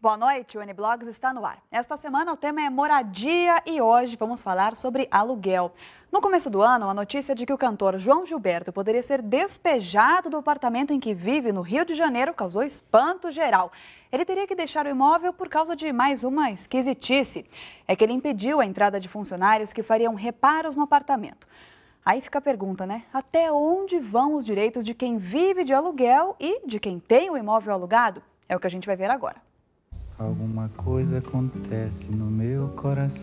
Boa noite, o N-Blogs está no ar. Esta semana o tema é moradia e hoje vamos falar sobre aluguel. No começo do ano, a notícia de que o cantor João Gilberto poderia ser despejado do apartamento em que vive no Rio de Janeiro causou espanto geral. Ele teria que deixar o imóvel por causa de mais uma esquisitice. É que ele impediu a entrada de funcionários que fariam reparos no apartamento. Aí fica a pergunta, né? Até onde vão os direitos de quem vive de aluguel e de quem tem o imóvel alugado? É o que a gente vai ver agora. Alguma coisa acontece no meu coração,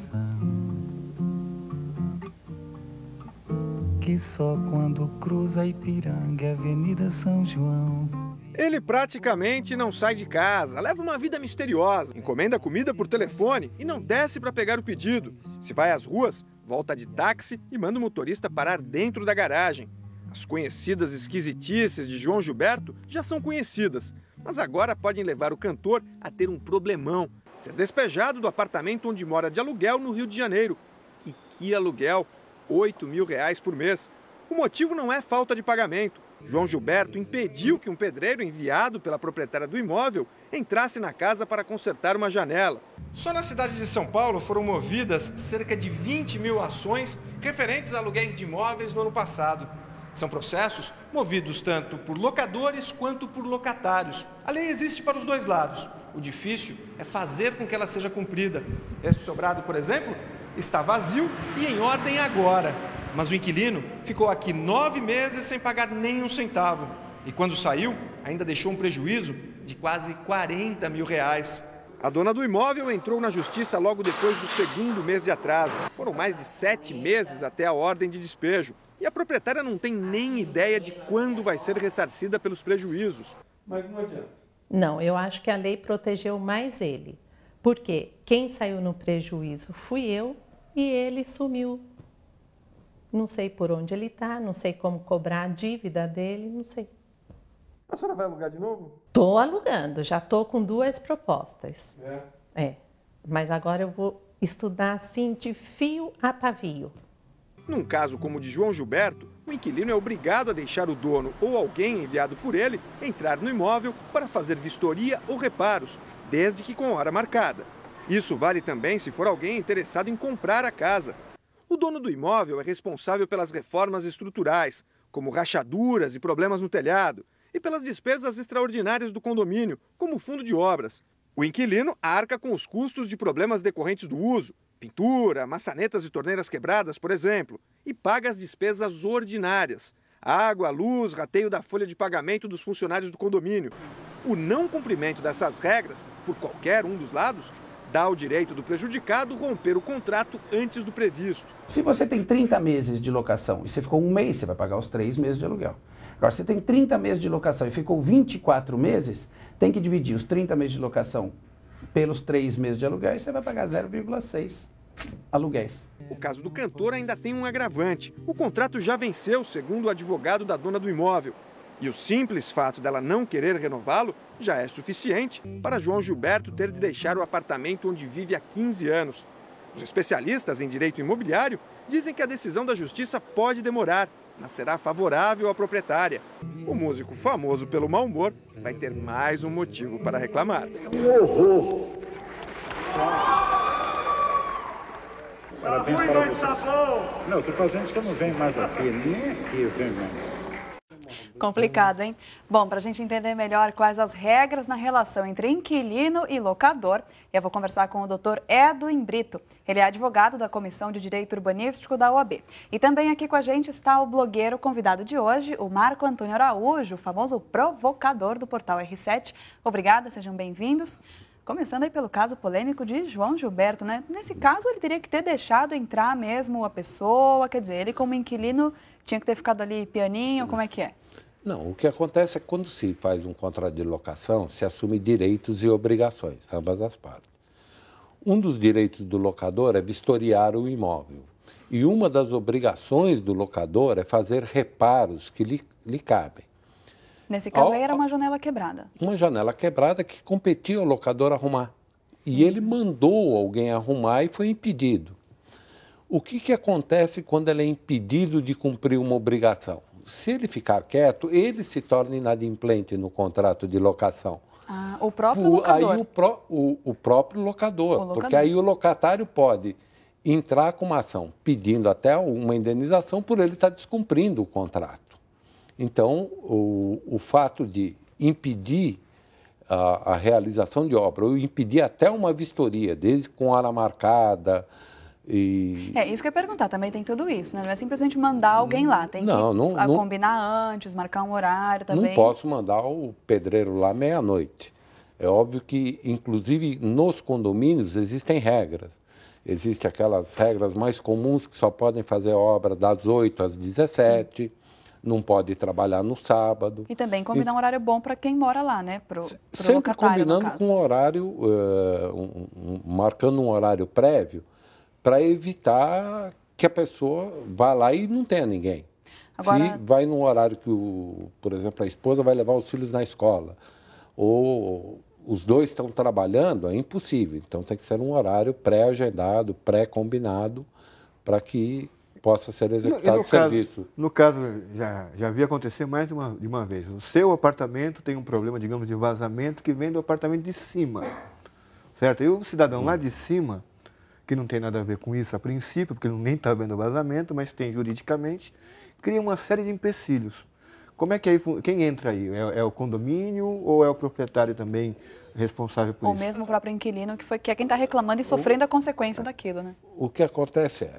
que só quando cruza a Ipiranga, Avenida São João. Ele praticamente não sai de casa, leva uma vida misteriosa, encomenda comida por telefone e não desce para pegar o pedido. Se vai às ruas, volta de táxi e manda o motorista parar dentro da garagem. As conhecidas esquisitices de João Gilberto já são conhecidas, mas agora podem levar o cantor a ter um problemão, ser despejado do apartamento onde mora de aluguel no Rio de Janeiro. E que aluguel! R$8.000 por mês. O motivo não é falta de pagamento. João Gilberto impediu que um pedreiro enviado pela proprietária do imóvel entrasse na casa para consertar uma janela. Só na cidade de São Paulo foram movidas cerca de 20.000 ações referentes a aluguéis de imóveis no ano passado. São processos movidos tanto por locadores quanto por locatários. A lei existe para os dois lados. O difícil é fazer com que ela seja cumprida. Este sobrado, por exemplo, está vazio e em ordem agora. Mas o inquilino ficou aqui 9 meses sem pagar nem um centavo. E quando saiu, ainda deixou um prejuízo de quase R$40.000. A dona do imóvel entrou na justiça logo depois do segundo mês de atraso. Foram mais de 7 meses até a ordem de despejo. E a proprietária não tem nem ideia de quando vai ser ressarcida pelos prejuízos. Mas não adianta. Não, eu acho que a lei protegeu mais ele. Porque quem saiu no prejuízo fui eu e ele sumiu. Não sei por onde ele está, não sei como cobrar a dívida dele, não sei. A senhora vai alugar de novo? Estou alugando, já estou com 2 propostas. É? Mas agora eu vou estudar assim de fio a pavio. Num caso como o de João Gilberto, o inquilino é obrigado a deixar o dono ou alguém enviado por ele entrar no imóvel para fazer vistoria ou reparos, desde que com hora marcada. Isso vale também se for alguém interessado em comprar a casa. O dono do imóvel é responsável pelas reformas estruturais, como rachaduras e problemas no telhado, e pelas despesas extraordinárias do condomínio, como o fundo de obras. O inquilino arca com os custos de problemas decorrentes do uso, pintura, maçanetas e torneiras quebradas, por exemplo, e paga as despesas ordinárias, água, luz, rateio da folha de pagamento dos funcionários do condomínio. O não cumprimento dessas regras, por qualquer um dos lados, dá o direito do prejudicado romper o contrato antes do previsto. Se você tem 30 meses de locação e você ficou um mês, você vai pagar os 3 meses de aluguel. Agora, se você tem 30 meses de locação e ficou 24 meses, tem que dividir os 30 meses de locação pelos 3 meses de aluguel e você vai pagar 0,6 aluguéis. O caso do cantor ainda tem um agravante. O contrato já venceu, segundo o advogado da dona do imóvel. E o simples fato dela não querer renová-lo já é suficiente para João Gilberto ter de deixar o apartamento onde vive há 15 anos. Os especialistas em direito imobiliário dizem que a decisão da justiça pode demorar, mas será favorável à proprietária. O músico famoso pelo mau humor vai ter mais um motivo para reclamar. Parabéns para você. Não, estou fazendo isso que eu não venho mais aqui, nem aqui eu venho mais. Complicado, hein? Bom, para a gente entender melhor quais as regras na relação entre inquilino e locador, eu vou conversar com o Dr. Edwin Brito. Ele é advogado da Comissão de Direito Urbanístico da OAB. E também aqui com a gente está o blogueiro convidado de hoje, o Marco Antônio Araújo, o famoso provocador do portal R7. Obrigada, sejam bem-vindos. Começando aí pelo caso polêmico de João Gilberto, né? Nesse caso, ele teria que ter deixado entrar mesmo a pessoa, quer dizer, ele como inquilino tinha que ter ficado ali pianinho, como é que é? Não, o que acontece é que quando se faz um contrato de locação, se assume direitos e obrigações, ambas as partes. Um dos direitos do locador é vistoriar o imóvel. E uma das obrigações do locador é fazer reparos que lhe cabem. Nesse caso aí era uma janela quebrada. Uma janela quebrada que competia ao locador arrumar. E ele mandou alguém arrumar e foi impedido. O que acontece quando ele é impedido de cumprir uma obrigação? Se ele ficar quieto, ele se torna inadimplente no contrato de locação. Ah, o próprio locador? Aí o próprio locador, porque aí o locatário pode entrar com uma ação pedindo até uma indenização por ele estar descumprindo o contrato. Então, o fato de impedir a realização de obra, ou impedir até uma vistoria, desde com hora marcada. Isso que eu ia perguntar, também tem tudo isso, né? Não é simplesmente mandar alguém lá, tem que combinar antes, marcar um horário também. Não posso mandar o pedreiro lá meia-noite. É óbvio que, inclusive, nos condomínios existem regras. Existem aquelas regras mais comuns que só podem fazer obra das 8 às 17, sim, não pode trabalhar no sábado. E também combinar um horário bom para quem mora lá, né? Sempre combinando com um horário, marcando um horário prévio, para evitar que a pessoa vá lá e não tenha ninguém. Agora... Se vai num horário que, por exemplo, a esposa vai levar os filhos na escola, ou os dois estão trabalhando, é impossível. Então tem que ser um horário pré-agendado, pré-combinado, para que possa ser executado o serviço. No caso, já vi acontecer mais de uma vez. O seu apartamento tem um problema, digamos, de vazamento que vem do apartamento de cima, certo? E o cidadão lá de cima, que não tem nada a ver com isso a princípio, porque ele nem está vendo o vazamento, mas tem juridicamente, cria uma série de empecilhos. Como é que aí, quem entra aí? É o condomínio ou é o proprietário também responsável por isso? Ou mesmo o próprio inquilino, que é quem está reclamando e sofrendo a consequência daquilo, né? O que acontece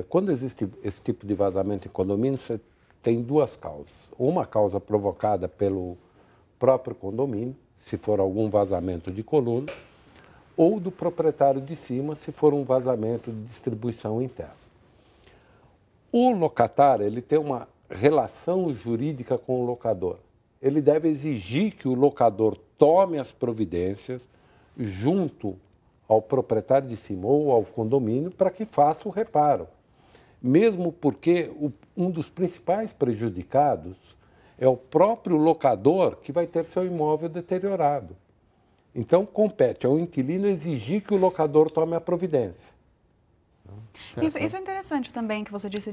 quando existe esse tipo de vazamento em condomínio, você tem duas causas. Uma causa provocada pelo próprio condomínio, se for algum vazamento de coluna, ou do proprietário de cima, se for um vazamento de distribuição interna. O locatário, ele tem uma relação jurídica com o locador. Ele deve exigir que o locador tome as providências junto ao proprietário de cima ou ao condomínio para que faça o reparo. Mesmo porque um dos principais prejudicados é o próprio locador que vai ter seu imóvel deteriorado. Então, compete ao inquilino exigir que o locador tome a providência. Isso é interessante também que você disse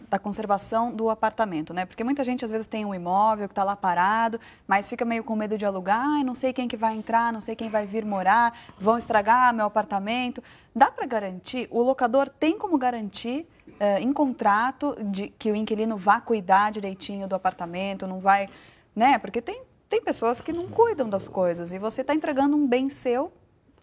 da conservação do apartamento, né? Porque muita gente às vezes tem um imóvel que está lá parado, mas fica meio com medo de alugar, não sei quem que vai entrar, não sei quem vai vir morar, vão estragar meu apartamento. Dá para garantir, o locador tem como garantir em contrato que o inquilino vá cuidar direitinho do apartamento, não vai, né? Porque tem pessoas que não cuidam das coisas e você está entregando um bem seu.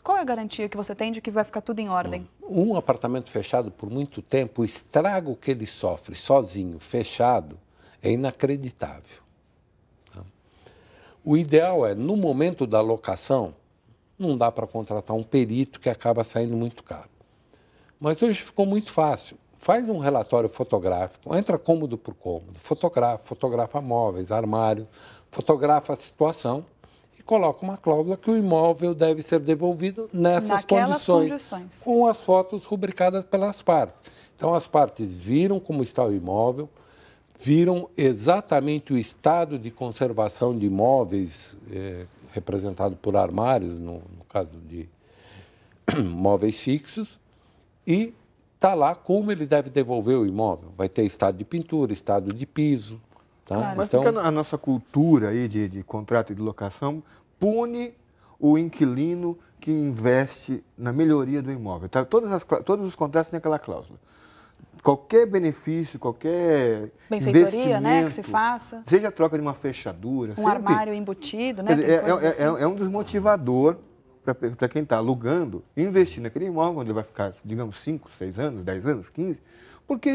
Qual é a garantia que você tem de que vai ficar tudo em ordem? Um apartamento fechado por muito tempo, o estrago que ele sofre sozinho, fechado, é inacreditável. O ideal é, no momento da locação, não dá para contratar um perito que acaba saindo muito caro. Mas hoje ficou muito fácil. Faz um relatório fotográfico, entra cômodo por cômodo, fotografa móveis, armário, fotografa a situação e coloca uma cláusula que o imóvel deve ser devolvido naquelas condições, com as fotos rubricadas pelas partes. Então, as partes viram como está o imóvel, viram exatamente o estado de conservação de imóveis, representado por armários, no caso de móveis fixos, e está lá como ele deve devolver o imóvel. Vai ter estado de pintura, estado de piso. Tá? Claro. Mas porque a nossa cultura aí de contrato de locação pune o inquilino que investe na melhoria do imóvel. Tá? Todos os contratos têm aquela cláusula. Qualquer benefício, qualquer benfeitoria, né, que se faça. Seja a troca de uma fechadura. Um armário embutido, né? É um desmotivador para quem está alugando, investir naquele imóvel, onde ele vai ficar, digamos, 5, 6 anos, 10 anos, 15, porque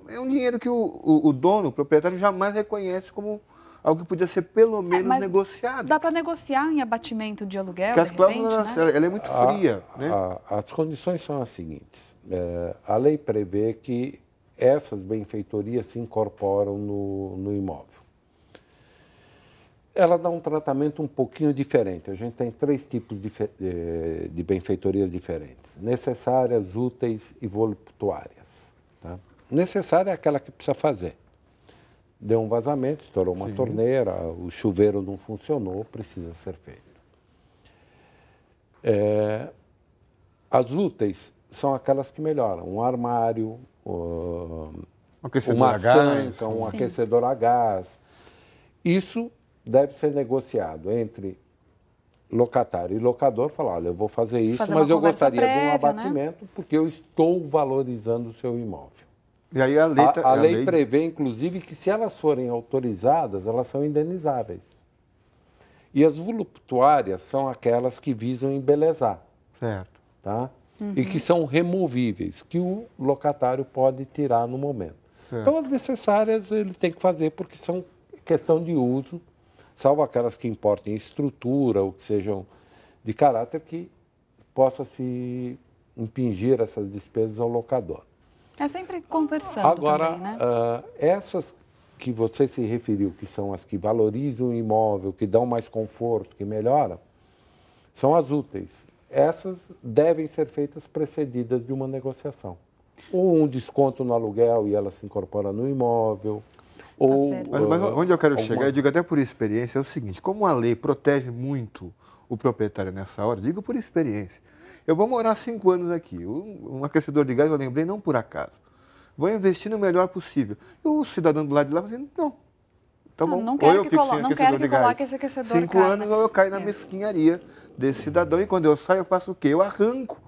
é um dinheiro que o dono, o proprietário, jamais reconhece como algo que podia ser pelo menos negociado. Dá para negociar em abatimento de aluguel, porque de repente, ela é muito fria. Né? As condições são as seguintes. A lei prevê que essas benfeitorias se incorporam no imóvel. Ela dá um tratamento um pouquinho diferente. A gente tem 3 tipos de benfeitorias diferentes. Necessárias, úteis e voluptuárias. Tá? Necessária é aquela que precisa fazer. Deu um vazamento, estourou uma torneira, o chuveiro não funcionou, precisa ser feito. As úteis são aquelas que melhoram. Um armário, Aquecedor uma a gás. sanca, um aquecedor a gás. Isso deve ser negociado entre locatário e locador, falar, olha, eu vou fazer isso, mas eu gostaria de um abatimento, porque eu estou valorizando o seu imóvel. E aí a lei, prevê, inclusive, que se elas forem autorizadas, elas são indenizáveis. E as voluptuárias são aquelas que visam embelezar. Certo. Tá? E que são removíveis, que o locatário pode tirar no momento. Certo. Então, as necessárias ele tem que fazer, porque são questão de uso, salvo aquelas que importem estrutura ou que sejam de caráter que possa se impingir essas despesas ao locador. É sempre conversando agora, também, né? Essas que você se referiu, que são as que valorizam o imóvel, que dão mais conforto, que melhoram, são as úteis. Essas devem ser feitas precedidas de uma negociação. Ou um desconto no aluguel e ela se incorpora no imóvel. Ou, mas onde eu quero chegar, eu digo até por experiência, é o seguinte, como a lei protege muito o proprietário nessa hora, digo por experiência, eu vou morar 5 anos aqui, um aquecedor de gás, eu lembrei, não por acaso, vou investir no melhor possível. E o cidadão do lado de lá vai dizer, não, tá bom, não quero que coloque esse aquecedor 5 anos ou eu caio na mesquinharia desse cidadão e quando eu saio eu faço o quê? Eu arranco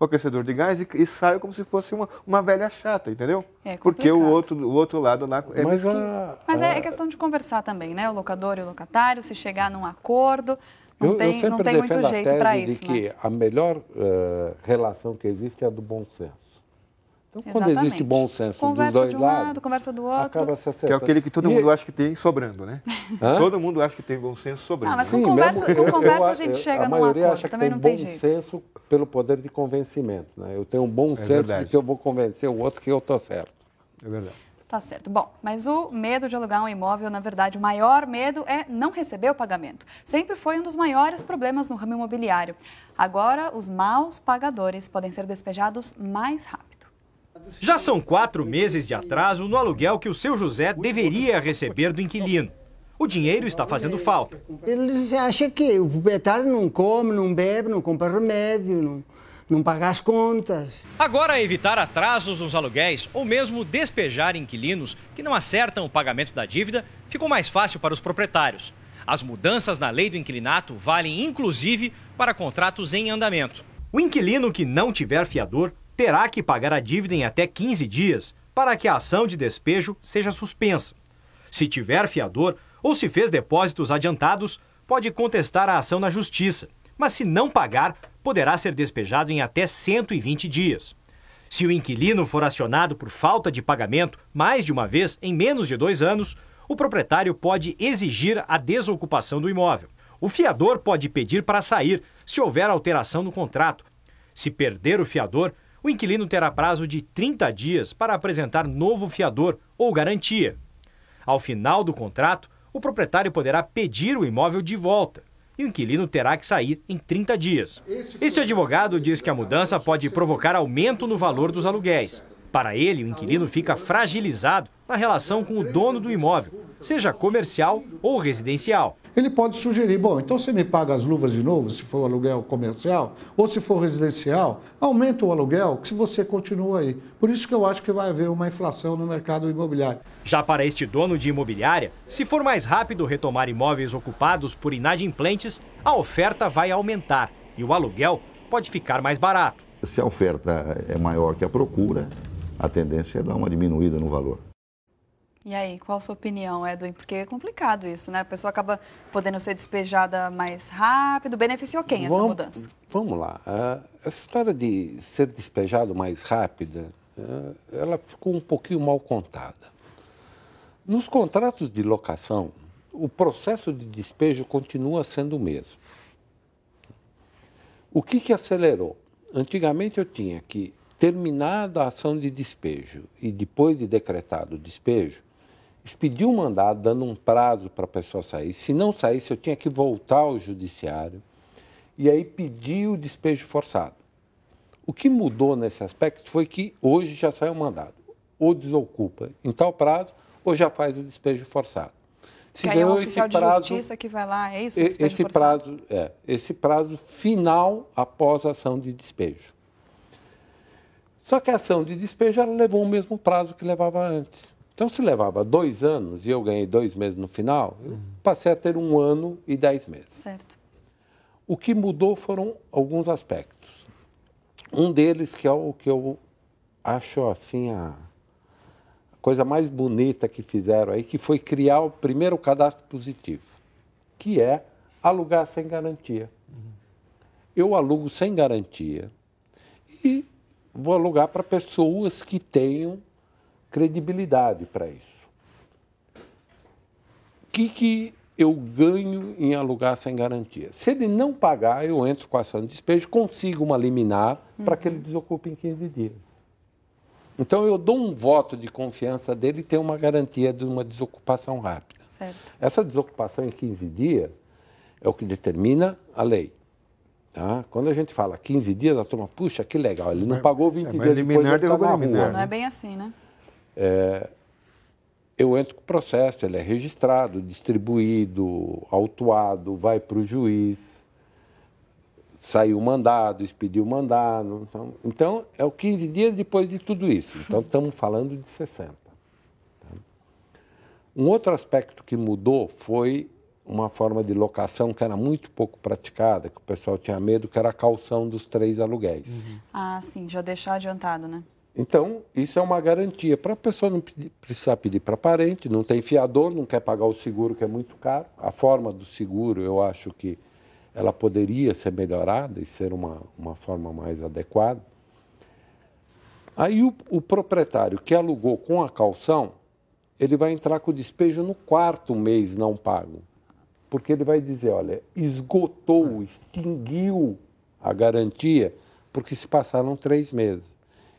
o aquecedor de gás e saio como se fosse uma velha chata, entendeu? Porque o outro lado lá é mesquinho. Mas é questão de conversar também, né? O locador e o locatário, se chegar num acordo, não tem muito jeito para isso. De que a melhor relação que existe é a do bom senso. Então, quando existe bom senso conversa dos dois de um lados, lado, conversa do outro. Acaba se acertando. Que é aquele que todo mundo acha que tem sobrando, né? Todo mundo acha que tem bom senso sobrando. Não, mas com conversa a gente chega num acordo, também não tem jeito. A maioria acha que tem bom senso pelo poder de convencimento, né? Eu tenho um bom senso de que eu vou convencer o outro que eu estou certo. É verdade. Tá certo. Bom, mas o medo de alugar um imóvel, na verdade, o maior medo é não receber o pagamento. Sempre foi um dos maiores problemas no ramo imobiliário. Agora, os maus pagadores podem ser despejados mais rápido. Já são 4 meses de atraso no aluguel que o seu José deveria receber do inquilino. O dinheiro está fazendo falta. Eles acham que o proprietário não come, não bebe, não compra remédio, não paga as contas. Agora, evitar atrasos nos aluguéis ou mesmo despejar inquilinos que não acertam o pagamento da dívida ficou mais fácil para os proprietários. As mudanças na lei do inquilinato valem inclusive para contratos em andamento. O inquilino que não tiver fiador terá que pagar a dívida em até 15 dias para que a ação de despejo seja suspensa. Se tiver fiador ou se fez depósitos adiantados, pode contestar a ação na justiça, mas se não pagar, poderá ser despejado em até 120 dias. Se o inquilino for acionado por falta de pagamento mais de uma vez em menos de 2 anos, o proprietário pode exigir a desocupação do imóvel. O fiador pode pedir para sair se houver alteração no contrato. Se perder o fiador, o inquilino terá prazo de 30 dias para apresentar novo fiador ou garantia. Ao final do contrato, o proprietário poderá pedir o imóvel de volta e o inquilino terá que sair em 30 dias. Esse advogado diz que a mudança pode provocar aumento no valor dos aluguéis. Para ele, o inquilino fica fragilizado na relação com o dono do imóvel, seja comercial ou residencial. Ele pode sugerir, bom, então você me paga as luvas de novo, se for aluguel comercial, ou se for residencial, aumenta o aluguel, que se você continua aí. Por isso que eu acho que vai haver uma inflação no mercado imobiliário. Já para este dono de imobiliária, se for mais rápido retomar imóveis ocupados por inadimplentes, a oferta vai aumentar e o aluguel pode ficar mais barato. Se a oferta é maior que a procura, a tendência é dar uma diminuída no valor. E aí, qual a sua opinião, Edwin? Porque é complicado isso, né? A pessoa acaba podendo ser despejada mais rápido. Beneficiou quem essa mudança? Vamos lá. Essa história de ser despejado mais rápida, ela ficou um pouquinho mal contada. Nos contratos de locação, o processo de despejo continua sendo o mesmo. O que acelerou? Antigamente eu tinha que, terminada a ação de despejo e depois de decretado o despejo, expedir um mandado dando um prazo para a pessoa sair. Se não saísse, eu tinha que voltar ao judiciário e aí pedir o despejo forçado. O que mudou nesse aspecto foi que hoje já sai um mandado. Ou desocupa em tal prazo, ou já faz o despejo forçado. Se aí é um oficial de justiça que vai lá, é isso? Esse prazo final após a ação de despejo. Só que a ação de despejo ela levou o mesmo prazo que levava antes. Então, se levava 2 anos e eu ganhei 2 meses no final, eu passei a ter 1 ano e 10 meses. Certo. O que mudou foram alguns aspectos. Um deles, que é o que eu acho assim a coisa mais bonita que fizeram aí, que foi criar o primeiro cadastro positivo, que é alugar sem garantia. Eu alugo sem garantia e vou alugar para pessoas que tenham credibilidade para isso. O que eu ganho em alugar sem garantia? Se ele não pagar, eu entro com a ação de despejo, consigo uma liminar para que ele desocupe em 15 dias. Então, eu dou um voto de confiança dele e tenho uma garantia de uma desocupação rápida. Certo. Essa desocupação em 15 dias é o que determina a lei. Tá? Quando a gente fala 15 dias, a turma, puxa, que legal, ele não pagou 20 dias depois, ele está na rua. Não é bem assim, né? Eu entro com o processo, ele é registrado, distribuído, autuado, vai para o juiz, saiu o mandado, expediu o mandado. Então, é o 15 dias depois de tudo isso. Então, estamos falando de 60. Tá? Um outro aspecto que mudou foi uma forma de locação que era muito pouco praticada, que o pessoal tinha medo, que era a caução dos 3 aluguéis. Ah, sim, já deixar adiantado, né? Então, isso é uma garantia para a pessoa não precisar pedir para parente, não tem fiador, não quer pagar o seguro, que é muito caro. A forma do seguro, eu acho que ela poderia ser melhorada e ser uma forma mais adequada. Aí o proprietário que alugou com a caução, ele vai entrar com o despejo no 4º mês não pago. Porque ele vai dizer, olha, esgotou, extinguiu a garantia, porque se passaram 3 meses.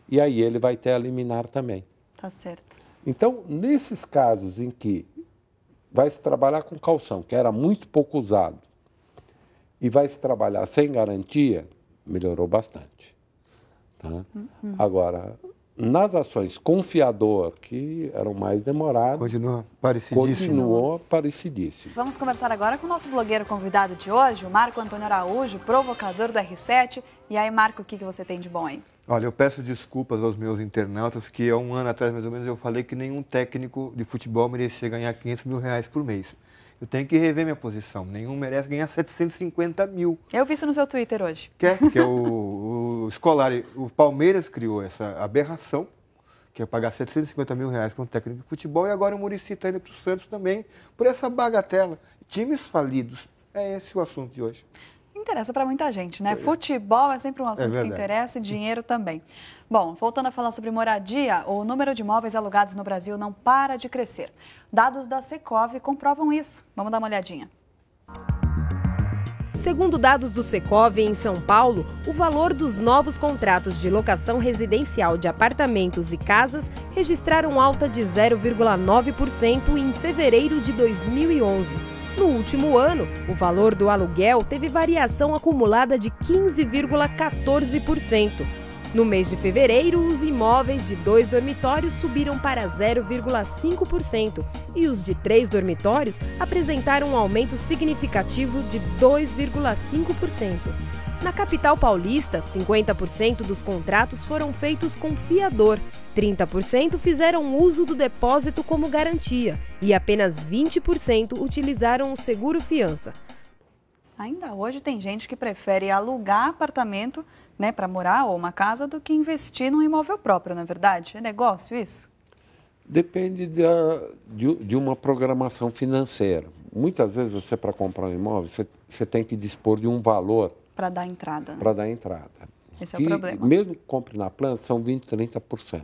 E aí ele vai ter a liminar também. Tá certo. Então, nesses casos em que vai se trabalhar com caução, que era muito pouco usado, e vai se trabalhar sem garantia, melhorou bastante. Tá? Agora, nas ações com fiador, que eram mais demoradas, continuou parecidíssimo. Vamos conversar agora com o nosso blogueiro convidado de hoje, o Marco Antônio Araújo, provocador do R7. E aí, Marco, o que você tem de bom aí? Olha, eu peço desculpas aos meus internautas, que há 1 ano atrás, mais ou menos, eu falei que nenhum técnico de futebol merecia ganhar 500 mil reais por mês. Eu tenho que rever minha posição. Nenhum merece ganhar 750 mil. Eu vi isso no seu Twitter hoje. Que é o Scolari. O Palmeiras criou essa aberração, que é pagar 750 mil reais para um técnico de futebol, e agora o Muricy está indo para o Santos também, por essa bagatela. Times falidos. É esse o assunto de hoje. Interessa para muita gente, né? Futebol é sempre um assunto que interessa e dinheiro também. Bom, voltando a falar sobre moradia, o número de imóveis alugados no Brasil não para de crescer. Dados da Secov comprovam isso. Vamos dar uma olhadinha. Segundo dados do Secov, em São Paulo, o valor dos novos contratos de locação residencial de apartamentos e casas registraram alta de 0,9% em fevereiro de 2011. No último ano, o valor do aluguel teve variação acumulada de 15,14%. No mês de fevereiro, os imóveis de 2 dormitórios subiram para 0,5% e os de 3 dormitórios apresentaram um aumento significativo de 2,5%. Na capital paulista, 50% dos contratos foram feitos com fiador, 30% fizeram uso do depósito como garantia e apenas 20% utilizaram o seguro-fiança. Ainda hoje tem gente que prefere alugar apartamento, né, para morar ou uma casa do que investir num imóvel próprio, não é verdade? É negócio isso? Depende de uma programação financeira. Muitas vezes você, para comprar um imóvel, você tem que dispor de um valor para dar entrada. Para dar entrada. Esse é o problema. Mesmo que compre na planta, são 20%, 30%.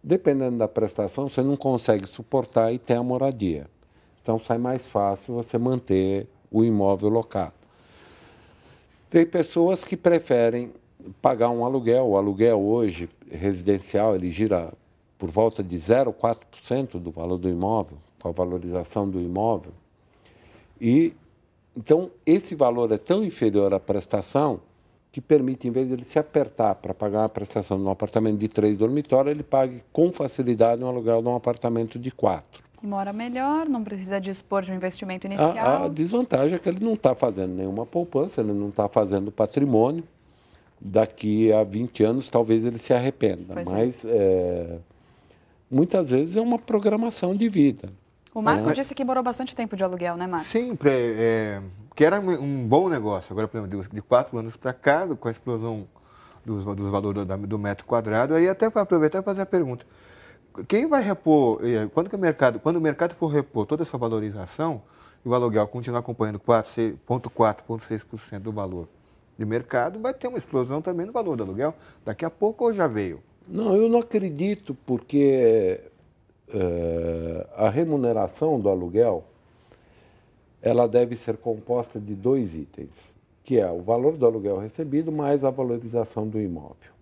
Dependendo da prestação, você não consegue suportar e ter a moradia. Então, sai mais fácil você manter o imóvel locado. Tem pessoas que preferem pagar um aluguel. O aluguel hoje, residencial, ele gira por volta de 0,4% do valor do imóvel, com a valorização do imóvel. E então, esse valor é tão inferior à prestação que permite, em vez de ele se apertar para pagar uma prestação num apartamento de 3 dormitórios, ele pague com facilidade um aluguel de um apartamento de 4. E mora melhor, não precisa dispor de um investimento inicial. A desvantagem é que ele não está fazendo nenhuma poupança, ele não está fazendo patrimônio, daqui a 20 anos talvez ele se arrependa. Mas muitas vezes é uma programação de vida. O Marco disse que morou bastante tempo de aluguel, né, Marco? Sim, que era um bom negócio. Agora, por exemplo, de 4 anos para cá, com a explosão dos valores do metro quadrado, aí até para aproveitar e fazer a pergunta. Quem vai repor, quando o mercado for repor toda essa valorização, e o aluguel continuar acompanhando 4,6% do valor de mercado, vai ter uma explosão também no valor do aluguel. Daqui a pouco ou já veio? Não, eu não acredito, porque a remuneração do aluguel, ela deve ser composta de 2 itens, que é o valor do aluguel recebido mais a valorização do imóvel.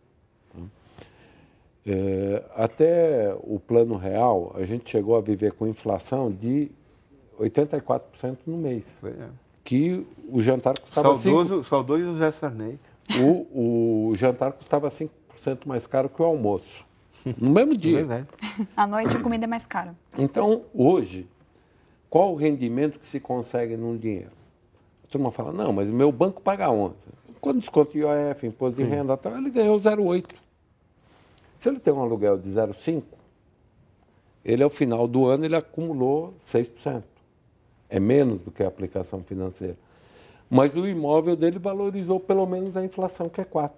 Até o Plano Real, a gente chegou a viver com inflação de 84% no mês. Que o jantar custava saudoso José Sarney. O jantar custava 5% mais caro que o almoço. No mesmo dia. À noite a comida é mais cara. Então, hoje, qual o rendimento que se consegue num dinheiro? A turma fala, não, mas o meu banco paga 11. Quando desconta IOF, imposto de renda, tal, ele ganhou 0,8. Se ele tem um aluguel de 0,5, ele ao final do ano ele acumulou 6%. É menos do que a aplicação financeira. Mas o imóvel dele valorizou pelo menos a inflação, que é 4%.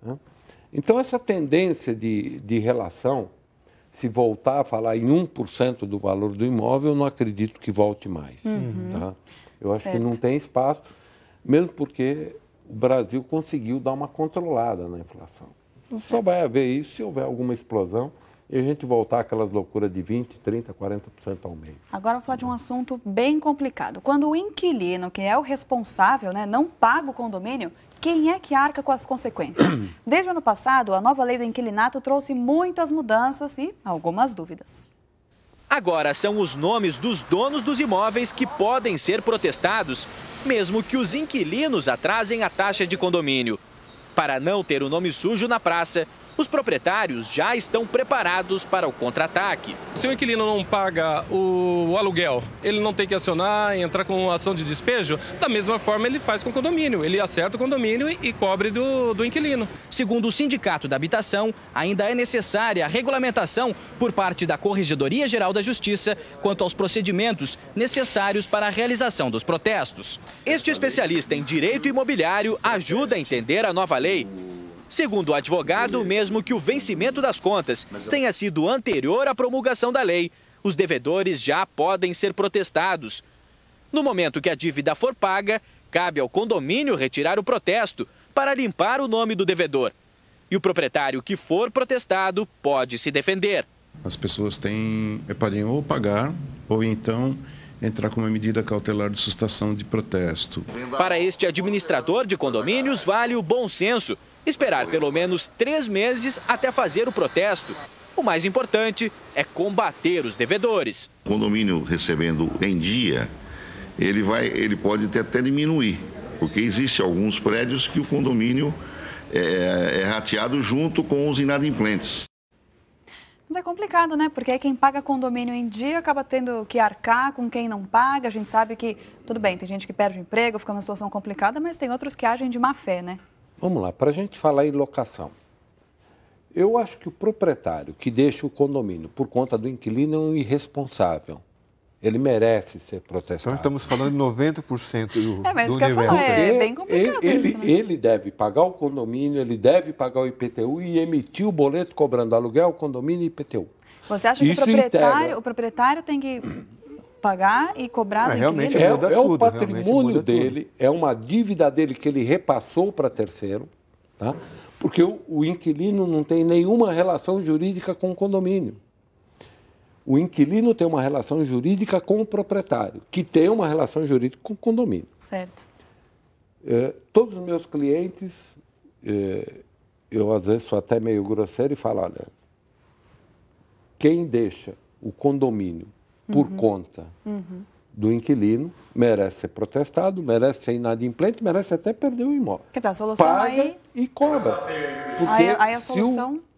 Né? Então, essa tendência de relação, se voltar a falar em 1% do valor do imóvel, eu não acredito que volte mais. Tá? Eu acho que não tem espaço, mesmo porque o Brasil conseguiu dar uma controlada na inflação. Só vai haver isso se houver alguma explosão e a gente voltar àquelas loucuras de 20%, 30%, 40% ao mês. Agora eu vou falar de um assunto bem complicado. Quando o inquilino, que é o responsável, né, não paga o condomínio, quem é que arca com as consequências? Desde o ano passado, a nova lei do inquilinato trouxe muitas mudanças e algumas dúvidas. Agora são os nomes dos donos dos imóveis que podem ser protestados, mesmo que os inquilinos atrasem a taxa de condomínio. Para não ter o nome sujo na praça, os proprietários já estão preparados para o contra-ataque. Se o inquilino não paga o aluguel, ele não tem que acionar e entrar com ação de despejo, da mesma forma ele faz com o condomínio. Ele acerta o condomínio e cobre do inquilino. Segundo o Sindicato da Habitação, ainda é necessária a regulamentação por parte da Corregedoria Geral da Justiça quanto aos procedimentos necessários para a realização dos protestos. Este especialista em direito imobiliário ajuda a entender a nova lei. Segundo o advogado, mesmo que o vencimento das contas tenha sido anterior à promulgação da lei, os devedores já podem ser protestados. No momento que a dívida for paga, cabe ao condomínio retirar o protesto para limpar o nome do devedor. E o proprietário que for protestado pode se defender. As pessoas podem ou pagar ou então entrar com uma medida cautelar de sustação de protesto. Para este administrador de condomínios, vale o bom senso. Esperar pelo menos 3 meses até fazer o protesto. O mais importante é combater os devedores. O condomínio recebendo em dia, ele pode até diminuir, porque existe alguns prédios que o condomínio é rateado junto com os inadimplentes. Mas é complicado, né? Porque aí quem paga condomínio em dia acaba tendo que arcar com quem não paga. A gente sabe que, tudo bem, tem gente que perde o emprego, fica numa situação complicada, mas tem outros que agem de má fé, né? Vamos lá, para a gente falar em locação. Eu acho que o proprietário que deixa o condomínio por conta do inquilino é um irresponsável. Ele merece ser protestado. Então estamos falando de 90% do mas isso que eu ia falar, é bem complicado isso, né? Ele deve pagar o condomínio, ele deve pagar o IPTU e emitir o boleto cobrando aluguel, condomínio e IPTU. Você acha que o proprietário tem que pagar e cobrar do realmente inquilino? É o patrimônio dele, é uma dívida dele que ele repassou para terceiro, tá? Porque o inquilino não tem nenhuma relação jurídica com o condomínio. O inquilino tem uma relação jurídica com o proprietário, que tem uma relação jurídica com o condomínio. Certo. Todos os meus clientes, eu às vezes sou até meio grosseiro e falo, olha, quem deixa o condomínio por conta do inquilino merece ser protestado, merece ser inadimplente, merece até perder o imóvel. Quer dizer, a solução paga aí... e cobra. Aí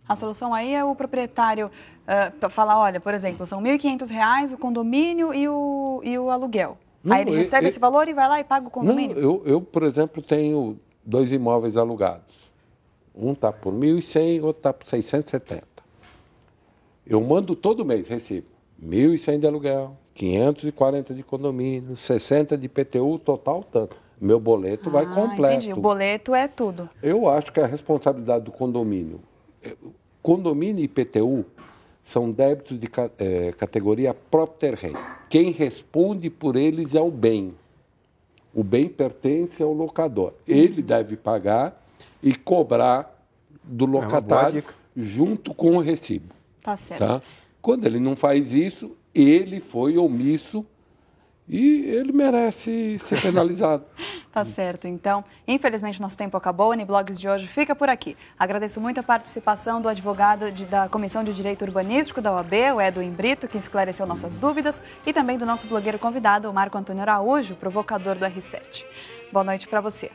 a solução aí é o proprietário falar, olha, por exemplo, são R$ 1.500 o condomínio e o aluguel. Não, aí ele recebe esse valor e vai lá e paga o condomínio? Não, eu, por exemplo, tenho 2 imóveis alugados. Um está por 1.100, outro está por 670. Eu mando todo mês, recibo 1.100 de aluguel, 540 de condomínio, 60 de IPTU, total tanto. Meu boleto vai completo. Entendi, o boleto é tudo. Eu acho que a responsabilidade do condomínio. Condomínio e IPTU são débitos de categoria próprio terreno. Quem responde por eles é o bem. O bem pertence ao locador. Ele deve pagar e cobrar do locatário junto com o recibo. Tá certo. Tá? Quando ele não faz isso, ele foi omisso e ele merece ser penalizado. Tá certo. Então, infelizmente, nosso tempo acabou. O Uniblogs de hoje fica por aqui. Agradeço muito a participação do advogado da Comissão de Direito Urbanístico da OAB, o Edwin Brito, que esclareceu nossas dúvidas, e também do nosso blogueiro convidado, o Marco Antônio Araújo, provocador do R7. Boa noite para você.